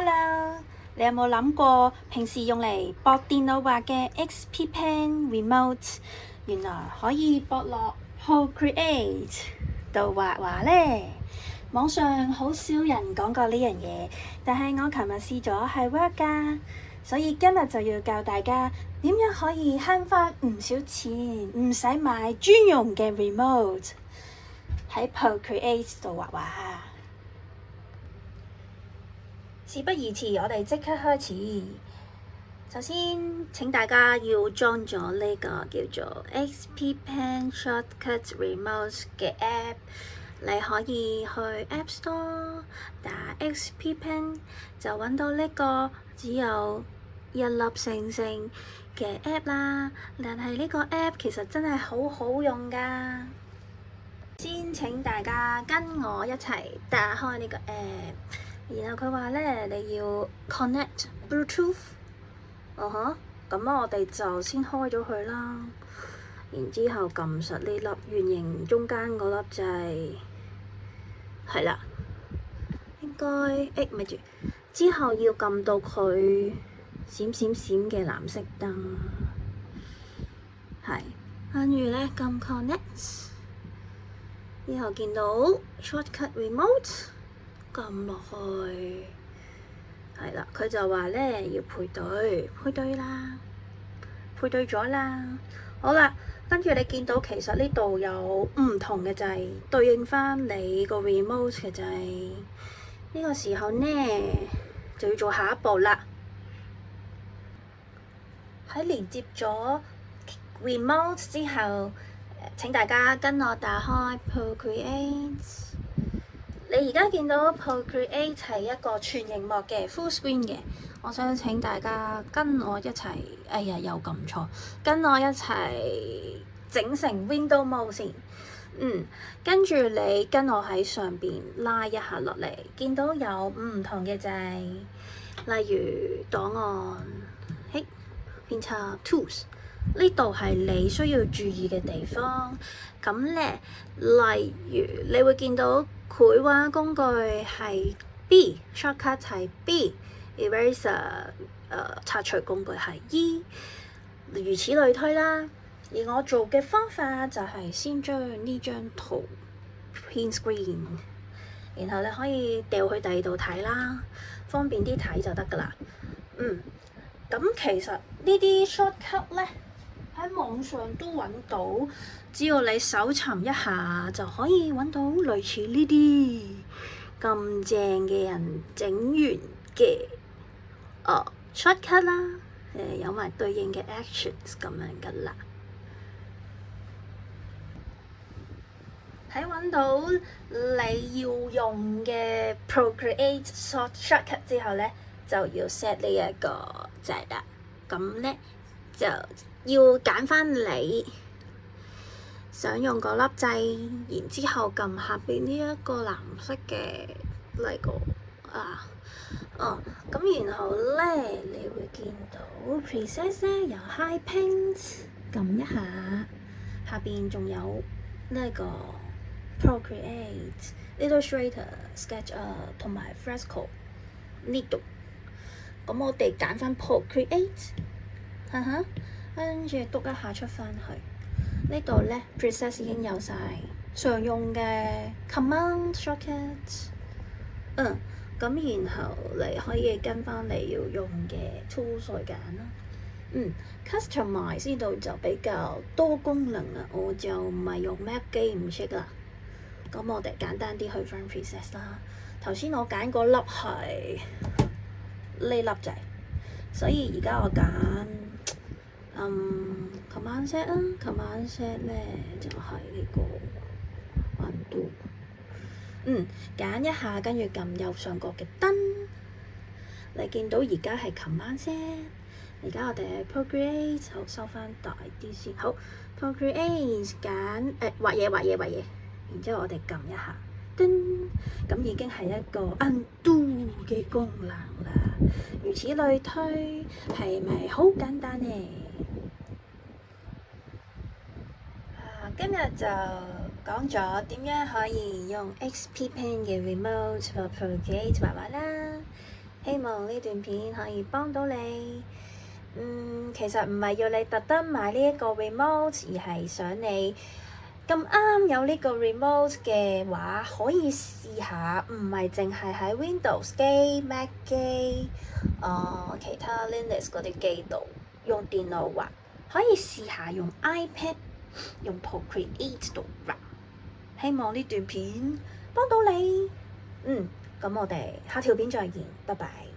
Hello，你有冇諗過平時用嚟駁電腦畫嘅 XP Pen Remote， 原來可以駁落 Procreate 度畫畫呢？網上好少人講過呢樣嘢，但係我琴日試咗係 work 㗎，所以今日就要教大家點樣可以慳返唔少錢，唔使買專用嘅 Remote 喺 Procreate 度畫畫。事不宜遲，我哋即刻開始。首先請大家要裝咗呢個叫做 XP Pen Shortcut Remote 嘅 app， 你可以去 App Store 打 XP Pen 就揾到呢個只有一粒星星嘅 app 啦。但係呢個 app 其實真係好好用㗎。先請大家跟我一齊打開呢個 app。然後佢話咧，你要 connect Bluetooth，咁我哋就先開咗佢啦。然之後撳實呢粒圓形中間嗰粒掣，係啦，應該咪住。之後要撳到佢閃閃閃嘅藍色燈，係，跟住咧撳 connect， 之後見到 shortcut remote。撳落去，係啦，佢就話咧要配對啦，配對咗啦。好啦，跟住你見到其實呢度有唔同嘅掣，對應翻你個 remote 嘅掣。呢個時候呢，就要做下一步啦。喺連接咗 remote 之後，請大家跟我打開 Procreate。你而家見到 Procreate 係一個全螢幕嘅 full screen 嘅，我想請大家跟我一齊，哎呀又撳錯，跟我一齊整成 window mode 先。跟住你跟我喺上邊拉一下落嚟，見到有唔同嘅掣，例如檔案、編輯 Tools， 呢度係你需要注意嘅地方。咁咧，例如你會見到繪畫工具係 B，shortcut 係 B，eraser 擦除工具係 E， 如此類推啦。而我做嘅方法就係先將呢張圖 print screen， 然後你可以掉去第二度睇啦，方便啲睇就得㗎啦。咁其實呢啲 shortcut 咧喺網上都揾到，只要你搜尋一下就可以揾到類似呢啲咁正嘅人整完嘅shortcut 啦，有埋對應嘅 actions 咁樣噶啦。喺揾到你要用嘅 Procreate shortcut 之後咧，就要 set 呢一個掣啦。咁咧就要揀翻你想用嗰粒掣，然之後撳下邊呢一個藍色嘅呢個咁然後咧你會見到 Preset 咧有 High Paint， 撳一下，下邊仲有呢個 Procreate、Illustrator、SketchUp 同埋 Fresco 呢度。咁我哋揀翻 Procreate，跟住篤一下出翻去。呢度咧 Preset 已經有晒常用嘅 Command Shortcut，咁然後你可以跟翻你要用嘅 tools 去揀啦。Customize 呢度就比較多功能啦，我就唔係用 Mac 機唔識啦。咁我哋簡單啲去翻 Preset 啦。頭先我揀嗰粒係呢粒掣，所以而家我揀Command Set 啦。Command Set 咧就係呢個 Undo。揀一下，跟住撳右上角嘅燈，你見到而家係 Command Set。而家我哋 Procreate 好收翻大啲先。好 Procreate 揀畫嘢，然之後我哋撳一下，咁已經係一個 Undo 嘅功能啦。如此類推，係咪好簡單呢？今日就講咗點樣可以用 XP Pen 嘅 Remote 去 Procreate 畫畫啦。希望呢段片可以幫到你。其實唔係要你特登買呢一個 remote，而係想你咁啱有呢個 remote 嘅話，可以試下，唔係淨係喺 Windows 機、Mac 機、其他 Linux 嗰啲機度用電腦畫，可以試下用 iPad、用 Procreate 度畫。希望呢段片幫到你。咁我哋下條片再見，拜拜。